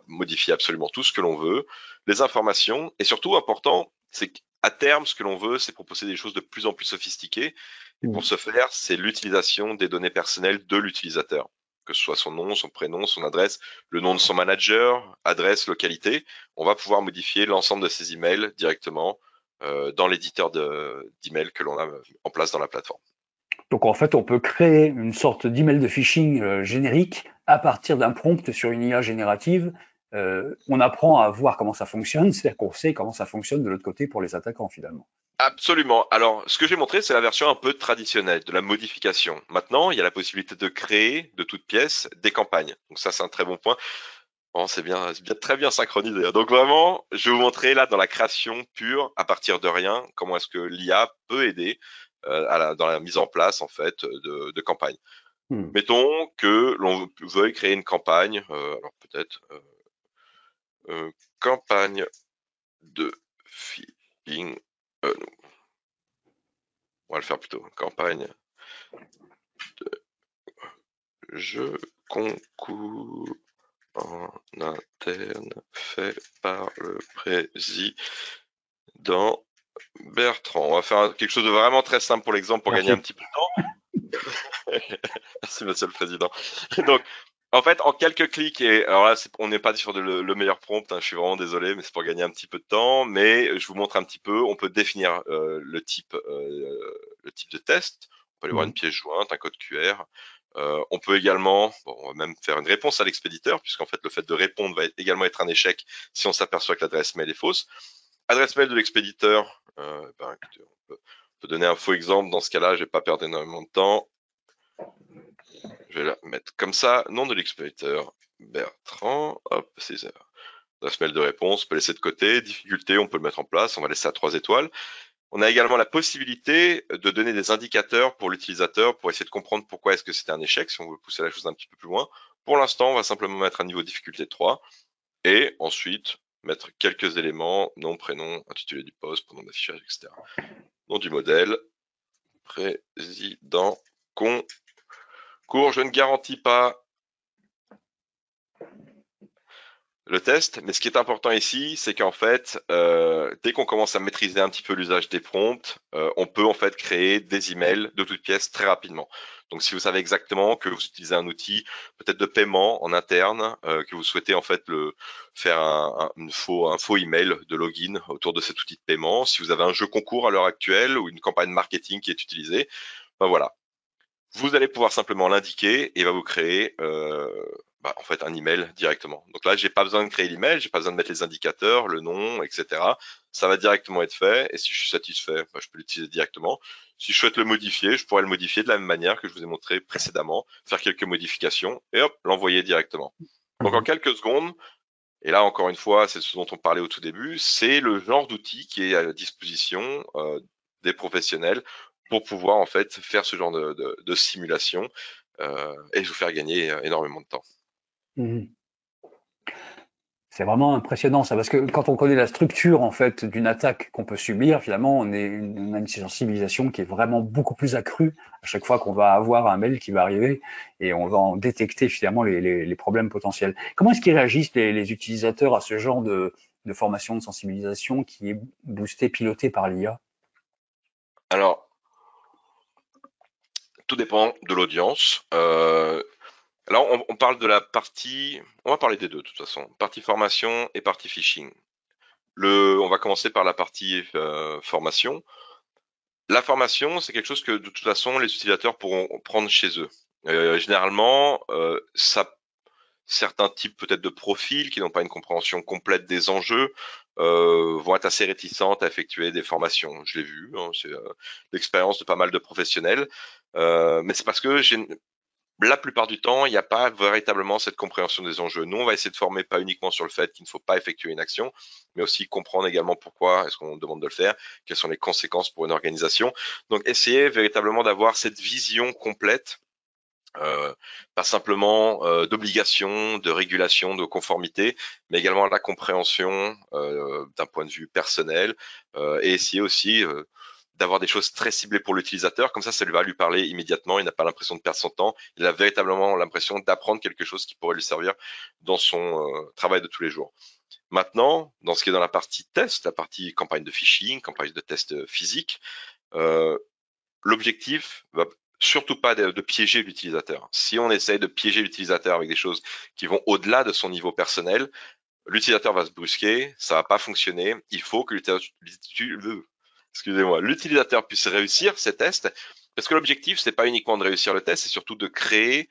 modifier absolument tout ce que l'on veut, les informations, et surtout important, c'est qu'à terme, ce que l'on veut, c'est proposer des choses de plus en plus sophistiquées, et pour ce faire, c'est l'utilisation des données personnelles de l'utilisateur, que ce soit son nom, son prénom, son adresse, le nom de son manager, adresse, localité. On va pouvoir modifier l'ensemble de ces emails directement dans l'éditeur d'emails que l'on a en place dans la plateforme. Donc en fait, on peut créer une sorte d'email de phishing générique à partir d'un prompt sur une IA générative. On apprend à voir comment ça fonctionne, c'est-à-dire qu'on sait comment ça fonctionne de l'autre côté pour les attaquants finalement. Absolument. Alors, ce que j'ai montré, c'est la version un peu traditionnelle de la modification. Maintenant, il y a la possibilité de créer de toutes pièces des campagnes. Donc ça, c'est un très bon point. Bon, c'est bien, très bien synchronisé. Donc vraiment, je vais vous montrer là dans la création pure, à partir de rien, comment est-ce que l'IA peut aider dans la mise en place en fait de campagnes. Mettons que l'on veuille créer une campagne, alors peut-être campagne de phishing. Non, on va le faire plutôt. Campagne de jeu concours en interne fait par le président Bertrand. On va faire quelque chose de vraiment très simple pour l'exemple pour gagner un petit peu de temps. Merci, monsieur le président. Donc, en fait, en quelques clics, et alors là, on n'est pas sur le meilleur prompt, hein, je suis vraiment désolé, mais c'est pour gagner un petit peu de temps. Mais je vous montre un petit peu, on peut définir le type de test. On peut aller voir une pièce jointe, un code QR. On peut également, bon, on va même faire une réponse à l'expéditeur, puisqu'en fait, le fait de répondre va également être un échec si on s'aperçoit que l'adresse mail est fausse. Adresse mail de l'expéditeur, écoutez, on peut donner un faux exemple. Dans ce cas-là, je vais pas perdre énormément de temps. Je vais la mettre comme ça. Nom de l'expéditeur, Bertrand. Hop, c'est ça. Adresse mail de réponse, on peut laisser de côté. Difficulté, on peut le mettre en place. On va laisser à 3 étoiles. On a également la possibilité de donner des indicateurs pour l'utilisateur pour essayer de comprendre pourquoi est-ce que c'était un échec, si on veut pousser la chose un petit peu plus loin. Pour l'instant, on va simplement mettre un niveau de difficulté de 3 et ensuite mettre quelques éléments, nom, prénom, intitulé du poste, nom d'affichage, etc. Nom du modèle, président, Cours, je ne garantis pas le test, mais ce qui est important ici, c'est qu'en fait, dès qu'on commence à maîtriser un petit peu l'usage des prompts, on peut en fait créer des emails de toutes pièces très rapidement. Donc, si vous savez exactement que vous utilisez un outil peut-être de paiement en interne, que vous souhaitez en fait faire un faux email de login autour de cet outil de paiement, si vous avez un jeu concours à l'heure actuelle ou une campagne marketing qui est utilisée, ben voilà, vous allez pouvoir simplement l'indiquer et il va vous créer en fait un email directement. Donc là, j'ai pas besoin de créer l'email, j'ai pas besoin de mettre les indicateurs, le nom, etc. Ça va directement être fait et si je suis satisfait, je peux l'utiliser directement. Si je souhaite le modifier, je pourrais le modifier de la même manière que je vous ai montré précédemment, faire quelques modifications et hop, l'envoyer directement. Donc en Mhm. quelques secondes, et là encore une fois, c'est ce dont on parlait au tout début, c'est le genre d'outil qui est à la disposition des professionnels pour pouvoir en fait faire ce genre de simulation et vous faire gagner énormément de temps. Mhm. C'est vraiment impressionnant ça, parce que quand on connaît la structure en fait d'une attaque qu'on peut subir, finalement, on a une sensibilisation qui est vraiment beaucoup plus accrue à chaque fois qu'on va avoir un mail qui va arriver et on va en détecter finalement les problèmes potentiels. Comment est-ce qu'ils réagissent les utilisateurs à ce genre de formation de sensibilisation qui est boostée, pilotée par l'IA? Alors, tout dépend de l'audience. Là, on parle de la partie, on va parler des deux de toute façon, partie formation et partie phishing. On va commencer par la partie formation. La formation, c'est quelque chose que de toute façon les utilisateurs pourront prendre chez eux. Généralement, certains types peut-être de profils qui n'ont pas une compréhension complète des enjeux vont être assez réticentes à effectuer des formations. Je l'ai vu, hein, c'est l'expérience de pas mal de professionnels, mais c'est parce que la plupart du temps, il n'y a pas véritablement cette compréhension des enjeux. Nous, on va essayer de former pas uniquement sur le fait qu'il ne faut pas effectuer une action, mais aussi comprendre également pourquoi est-ce qu'on demande de le faire, quelles sont les conséquences pour une organisation. Donc, essayer véritablement d'avoir cette vision complète, pas simplement d'obligation, de régulation, de conformité, mais également la compréhension d'un point de vue personnel et essayer aussi d'avoir des choses très ciblées pour l'utilisateur. Comme ça lui va lui parler immédiatement. Il n'a pas l'impression de perdre son temps. Il a véritablement l'impression d'apprendre quelque chose qui pourrait lui servir dans son travail de tous les jours. Maintenant, dans ce qui est dans la partie test, la partie campagne de phishing, campagne de test physique, euh, l'objectif va surtout pas de piéger l'utilisateur. Si on essaye de piéger l'utilisateur avec des choses qui vont au-delà de son niveau personnel, l'utilisateur va se brusquer, ça va pas fonctionner. Il faut que l'utilisateur puisse réussir ces tests, parce que l'objectif c'est pas uniquement de réussir le test, c'est surtout de créer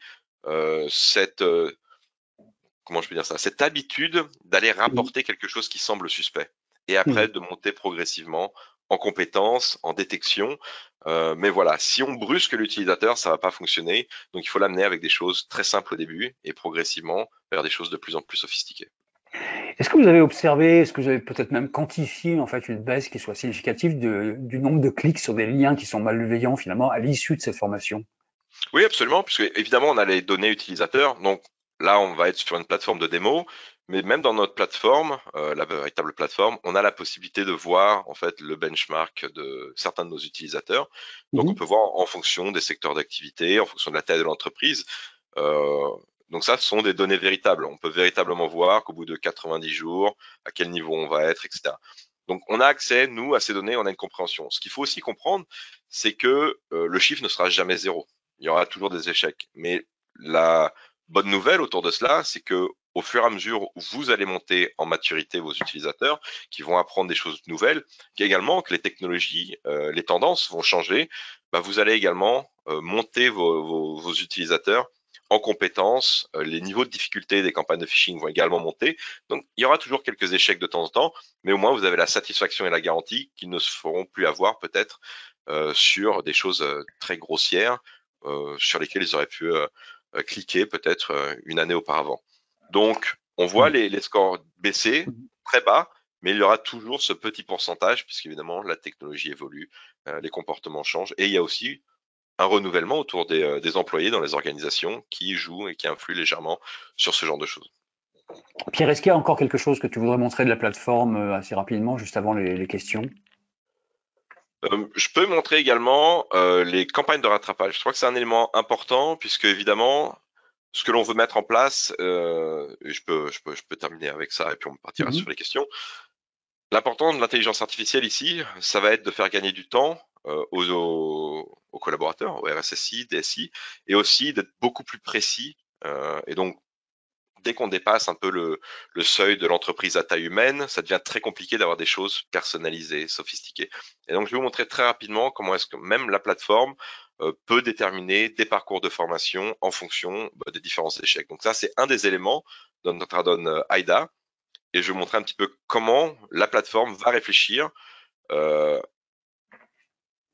comment je peux dire ça, cette habitude d'aller rapporter quelque chose qui semble suspect, et après Mhm. de monter progressivement en compétences, en détection. Mais voilà, si on brusque l'utilisateur, ça va pas fonctionner. Donc il faut l'amener avec des choses très simples au début et progressivement vers des choses de plus en plus sophistiquées. Est-ce que vous avez observé, est-ce que vous avez peut-être même quantifié en fait une baisse qui soit significative du nombre de clics sur des liens qui sont malveillants finalement à l'issue de cette formation? Oui, absolument, puisque évidemment, on a les données utilisateurs. Donc là, on va être sur une plateforme de démo, mais même dans notre plateforme, la véritable plateforme, on a la possibilité de voir en fait le benchmark de certains de nos utilisateurs. Donc on Mhm. peut voir en fonction des secteurs d'activité, en fonction de la taille de l'entreprise. Euh, donc ça, ce sont des données véritables. On peut véritablement voir qu'au bout de 90 jours, à quel niveau on va être, etc. Donc on a accès, nous, à ces données, on a une compréhension. Ce qu'il faut aussi comprendre, c'est que le chiffre ne sera jamais zéro. Il y aura toujours des échecs. Mais la bonne nouvelle autour de cela, c'est que au fur et à mesure où vous allez monter en maturité vos utilisateurs, qui vont apprendre des choses nouvelles, qu'également que les technologies, les tendances vont changer, vous allez également monter vos utilisateurs en compétences, les niveaux de difficulté des campagnes de phishing vont également monter. Donc, il y aura toujours quelques échecs de temps en temps, mais au moins vous avez la satisfaction et la garantie qu'ils ne se feront plus avoir peut-être sur des choses très grossières sur lesquelles ils auraient pu cliquer peut-être une année auparavant. Donc, on voit Mhm. les scores baisser très bas, mais il y aura toujours ce petit pourcentage, puisqu'évidemment, la technologie évolue, les comportements changent, et il y a aussi un renouvellement autour des employés dans les organisations qui jouent et qui influent légèrement sur ce genre de choses. Pierre, est-ce qu'il y a encore quelque chose que tu voudrais montrer de la plateforme assez rapidement, juste avant les questions? Je peux montrer également les campagnes de rattrapage. Je crois que c'est un élément important puisque évidemment, ce que l'on veut mettre en place, et je peux terminer avec ça et puis on partira sur les questions. L'important de l'intelligence artificielle ici, ça va être de faire gagner du temps aux collaborateurs, aux RSSI, DSI, et aussi d'être beaucoup plus précis. Et donc, dès qu'on dépasse un peu le seuil de l'entreprise à taille humaine, ça devient très compliqué d'avoir des choses personnalisées, sophistiquées. Et donc, je vais vous montrer très rapidement comment est-ce que même la plateforme peut déterminer des parcours de formation en fonction des différents échecs. Donc ça, c'est un des éléments de notre add-on AIDA. Et je vais vous montrer un petit peu comment la plateforme va réfléchir euh,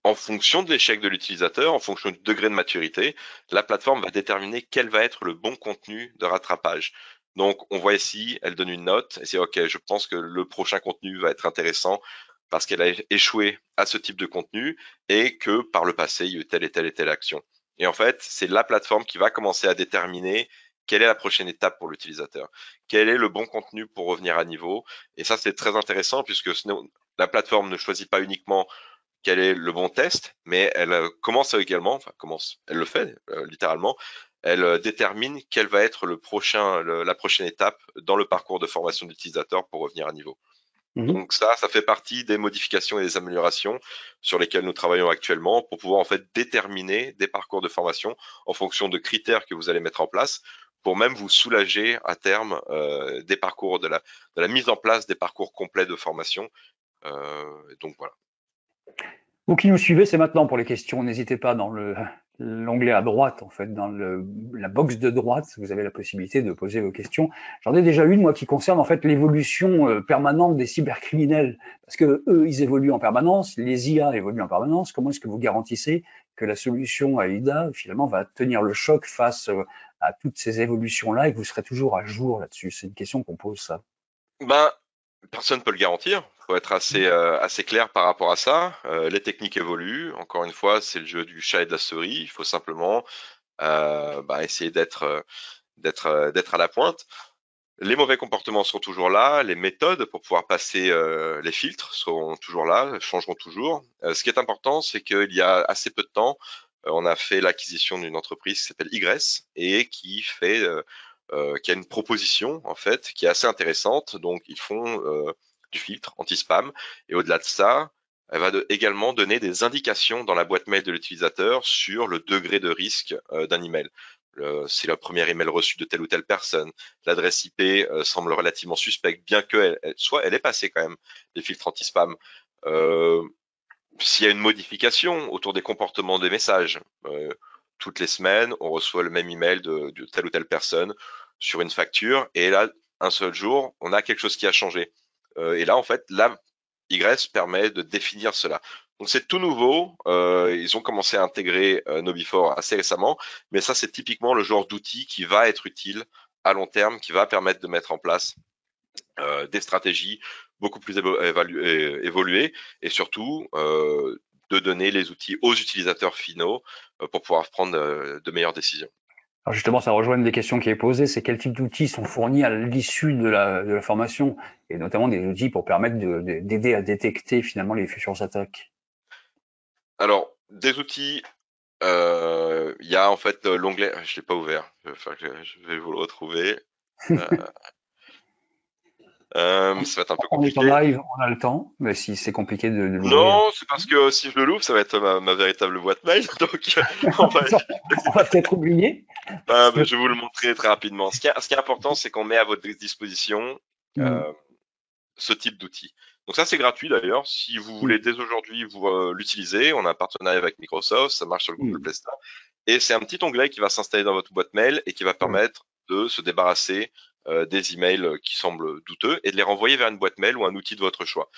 en fonction de l'échec de l'utilisateur, en fonction du degré de maturité. La plateforme va déterminer quel va être le bon contenu de rattrapage. Donc, on voit ici, elle donne une note et c'est OK, je pense que le prochain contenu va être intéressant parce qu'elle a échoué à ce type de contenu et que par le passé, il y a eu telle et telle action. Et en fait, c'est la plateforme qui va commencer à déterminer quelle est la prochaine étape pour l'utilisateur, quel est le bon contenu pour revenir à niveau. Et ça, c'est très intéressant puisque la plateforme ne choisit pas uniquement quel est le bon test, mais elle commence également, enfin commence, elle le fait littéralement, elle détermine quelle va être la prochaine étape dans le parcours de formation d'utilisateur pour revenir à niveau. Donc ça fait partie des modifications et des améliorations sur lesquelles nous travaillons actuellement pour pouvoir en fait déterminer des parcours de formation en fonction de critères que vous allez mettre en place pour même vous soulager à terme des parcours de la mise en place des parcours complets de formation. Donc voilà. Vous qui nous suivez, c'est maintenant pour les questions. N'hésitez pas dans l'onglet à droite, en fait, dans la box de droite, vous avez la possibilité de poser vos questions. J'en ai déjà une, moi, qui concerne en fait l'évolution permanente des cybercriminels, parce que eux, ils évoluent en permanence, les IA évoluent en permanence. Comment est-ce que vous garantissez que la solution AIDA, finalement, va tenir le choc face à toutes ces évolutions-là et que vous serez toujours à jour là-dessus? C'est une question qu'on pose, ça. Ben, personne ne peut le garantir. Il faut être assez clair par rapport à ça. Les techniques évoluent. Encore une fois, c'est le jeu du chat et de la souris. Il faut simplement essayer d'être à la pointe. Les mauvais comportements sont toujours là. Les méthodes pour pouvoir passer les filtres sont toujours là, changeront toujours. Ce qui est important, c'est qu'il y a assez peu de temps, on a fait l'acquisition d'une entreprise qui s'appelle Ygress et qui a une proposition en fait qui est assez intéressante. Donc ils font du filtre anti-spam et au-delà de ça, elle va également donner des indications dans la boîte mail de l'utilisateur sur le degré de risque d'un email. C'est le premier email reçu de telle ou telle personne. L'adresse IP semble relativement suspecte, bien elle est passée quand même des filtres anti-spam. S'il y a une modification autour des comportements des messages, toutes les semaines, on reçoit le même email de telle ou telle personne sur une facture, et là, un seul jour, on a quelque chose qui a changé. Et là, en fait, la YS permet de définir cela. Donc c'est tout nouveau. Ils ont commencé à intégrer KnowBe4 assez récemment, mais ça, c'est typiquement le genre d'outil qui va être utile à long terme, qui va permettre de mettre en place des stratégies beaucoup plus évoluées et surtout de donner les outils aux utilisateurs finaux pour pouvoir prendre de meilleures décisions. Alors justement, ça rejoint une des questions qui est posée, c'est quel type d'outils sont fournis à l'issue de la formation, et notamment des outils pour permettre d'aider à détecter finalement les futures attaques. Alors, des outils, il y a en fait l'onglet, je l'ai pas ouvert, je vais vous le retrouver. Ça va être un peu On est en compliqué. live, on a le temps, mais si c'est compliqué de l'ouvrir. Non, c'est parce que si je le l'ouvre, ça va être ma véritable boîte mail. Donc, on va, On va peut-être oublier. je vais vous le montrer très rapidement. Ce qui est important, c'est qu'on met à votre disposition ce type d'outil. Donc ça, c'est gratuit d'ailleurs. Si vous voulez dès aujourd'hui vous l'utiliser, on a un partenariat avec Microsoft, ça marche sur le Google Play Store. Et c'est un petit onglet qui va s'installer dans votre boîte mail et qui va permettre de se débarrasser des emails qui semblent douteux et de les renvoyer vers une boîte mail ou un outil de votre choix.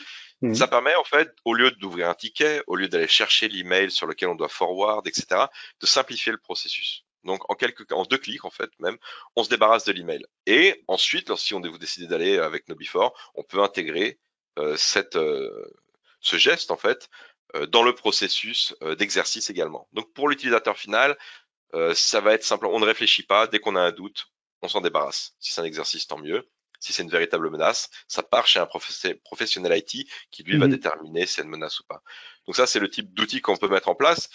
Ça permet en fait, au lieu d'ouvrir un ticket, au lieu d'aller chercher l'email sur lequel on doit forward, etc., de simplifier le processus. Donc en 2 clics en fait même, on se débarrasse de l'email. Et ensuite, si on vous décidez d'aller avec KnowBe4, on peut intégrer ce geste en fait dans le processus d'exercice également. Donc pour l'utilisateur final, ça va être simple. On ne réfléchit pas. Dès qu'on a un doute, on s'en débarrasse. Si c'est un exercice, tant mieux. si c'est une véritable menace, ça part chez un professionnel IT qui lui va déterminer si c'est une menace ou pas. Donc ça, c'est le type d'outil qu'on peut mettre en place.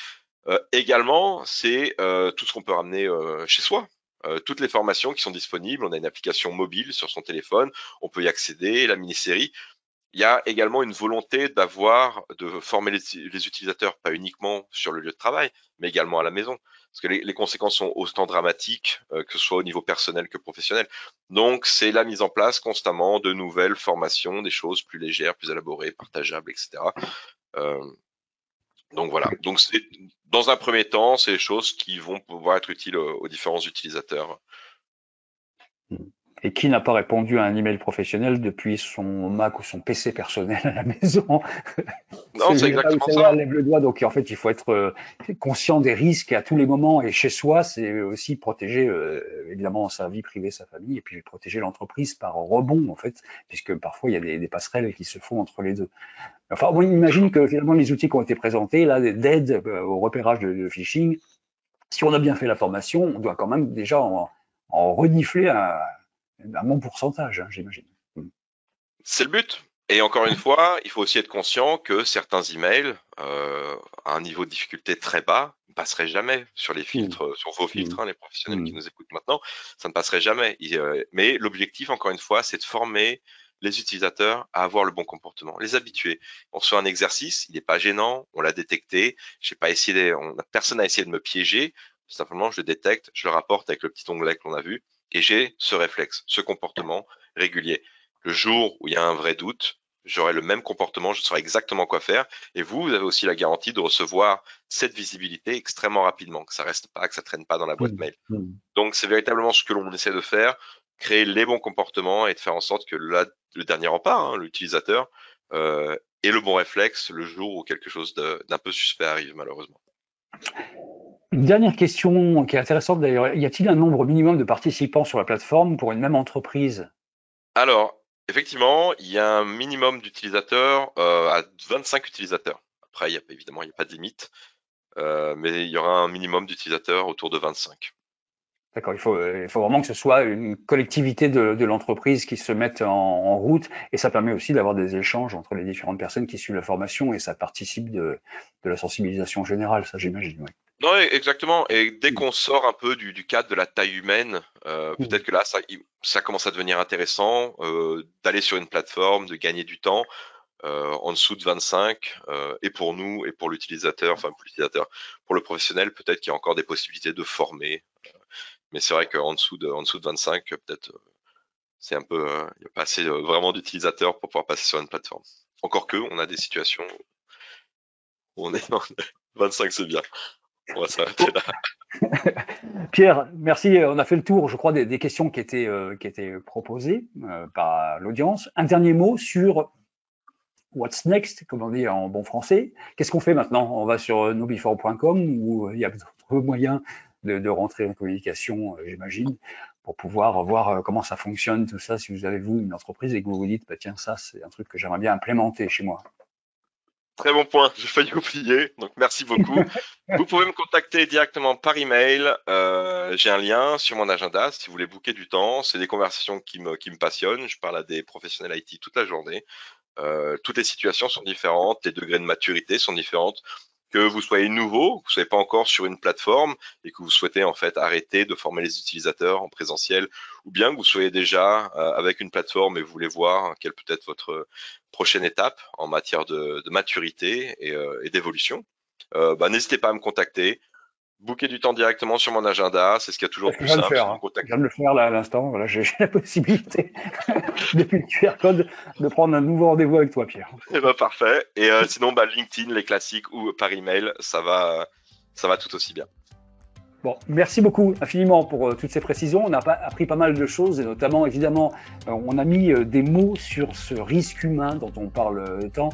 Également, c'est tout ce qu'on peut ramener chez soi. Toutes les formations qui sont disponibles, on a une application mobile sur son téléphone, on peut y accéder, la mini-série. Il y a également une volonté de former les utilisateurs, pas uniquement sur le lieu de travail, mais également à la maison. Parce que les conséquences sont autant dramatiques, que ce soit au niveau personnel que professionnel. Donc, c'est la mise en place constamment de nouvelles formations, des choses plus légères, plus élaborées, partageables, etc. Donc voilà. Donc, dans un premier temps, c'est des choses qui vont pouvoir être utiles aux différents utilisateurs. Et qui n'a pas répondu à un email professionnel depuis son Mac ou son PC personnel à la maison? Non, c'est exactement ça. Lève le doigt. Donc en fait, il faut être conscient des risques à tous les moments. Et chez soi, c'est aussi protéger évidemment sa vie privée, sa famille, et puis protéger l'entreprise par rebond en fait, puisque parfois il y a des passerelles qui se font entre les deux. Enfin, on imagine que finalement les outils qui ont été présentés là d'aide au repérage de phishing, si on a bien fait la formation, on doit quand même déjà en renifler un bon pourcentage, hein, j'imagine. C'est le but. Et encore une fois, il faut aussi être conscient que certains emails, à un niveau de difficulté très bas, ne passeraient jamais sur les filtres, sur vos filtres, hein, les professionnels qui nous écoutent maintenant, ça ne passerait jamais. Mais l'objectif, encore une fois, c'est de former les utilisateurs à avoir le bon comportement, les habituer. On se fait un exercice, il n'est pas gênant, on l'a détecté, personne n'a essayé de me piéger, simplement je le détecte, je le rapporte avec le petit onglet que l'on a vu, et j'ai ce réflexe, ce comportement régulier. Le jour où il y a un vrai doute, j'aurai le même comportement, je saurai exactement quoi faire. Et vous avez aussi la garantie de recevoir cette visibilité extrêmement rapidement, que ça reste pas, que ça traîne pas dans la boîte mail. Donc c'est véritablement ce que l'on essaie de faire, créer les bons comportements et de faire en sorte que le dernier rempart, hein, l'utilisateur, ait le bon réflexe le jour où quelque chose d'un peu suspect arrive, malheureusement. Une dernière question qui est intéressante d'ailleurs. Y a-t-il un nombre minimum de participants sur la plateforme pour une même entreprise? Alors, effectivement, il y a un minimum d'utilisateurs à 25 utilisateurs. Après, évidemment, il n'y a pas de limite, mais il y aura un minimum d'utilisateurs autour de 25. D'accord, il faut vraiment que ce soit une collectivité de l'entreprise qui se mette en route, et ça permet aussi d'avoir des échanges entre les différentes personnes qui suivent la formation, et ça participe de la sensibilisation générale, ça j'imagine. Ouais. Non, exactement. Et dès qu'on sort un peu du cadre de la taille humaine, peut-être que là, ça commence à devenir intéressant d'aller sur une plateforme, de gagner du temps en dessous de 25. Et pour nous, et pour l'utilisateur, enfin pour l'utilisateur, pour le professionnel, peut-être qu'il y a encore des possibilités de former. Mais c'est vrai qu'en dessous de 25, peut-être, c'est un peu, il n'y a pas assez vraiment d'utilisateurs pour pouvoir passer sur une plateforme. Encore que, on a des situations où on est 25, c'est bien. On va s'arrêter là. Pierre, merci. On a fait le tour, je crois, des questions qui étaient proposées par l'audience. Un dernier mot sur what's next, comme on dit en bon français. Qu'est-ce qu'on fait maintenant? On va sur knowbefore.com où il y a d'autres moyens de rentrer en communication, j'imagine, pour pouvoir voir comment ça fonctionne, tout ça. Si vous avez, vous, une entreprise et que vous vous dites, bah, tiens, ça, c'est un truc que j'aimerais bien implémenter chez moi. Très bon point, j'ai failli oublier, donc merci beaucoup. Vous pouvez me contacter directement par email, j'ai un lien sur mon agenda si vous voulez booker du temps, c'est des conversations qui me passionnent, je parle à des professionnels IT toute la journée, toutes les situations sont différentes, les degrés de maturité sont différentes, que vous soyez nouveau, que vous ne soyez pas encore sur une plateforme et que vous souhaitez en fait arrêter de former les utilisateurs en présentiel, ou bien que vous soyez déjà avec une plateforme et vous voulez voir quelle peut être votre prochaine étape en matière de maturité et d'évolution, n'hésitez pas à me contacter. Booker du temps directement sur mon agenda, c'est ce qu'il y a toujours de plus simple. Je viens de le faire là à l'instant. Voilà, j'ai la possibilité, depuis le QR code, de prendre un nouveau rendez-vous avec toi, Pierre. Et parfait. Et sinon, LinkedIn, les classiques ou par email, ça va tout aussi bien. Bon, merci beaucoup infiniment pour toutes ces précisions. On a appris pas mal de choses et notamment, évidemment, on a mis des mots sur ce risque humain dont on parle tant.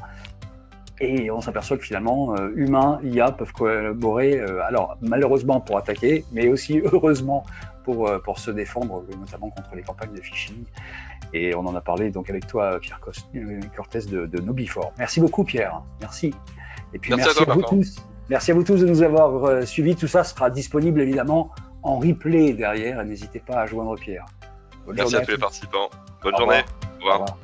Et on s'aperçoit que finalement, humains, IA peuvent collaborer, alors malheureusement pour attaquer, mais aussi heureusement pour se défendre, notamment contre les campagnes de phishing. Et on en a parlé donc avec toi, Pierre Cortès de KnowBe4. Merci beaucoup, Pierre. Merci. Et puis merci à vous tous. Merci à vous tous de nous avoir suivis. Tout ça sera disponible évidemment en replay derrière. Et n'hésitez pas à joindre Pierre. Bonne Merci journée à tous les participants. Bonne Au journée. revoir. Au revoir.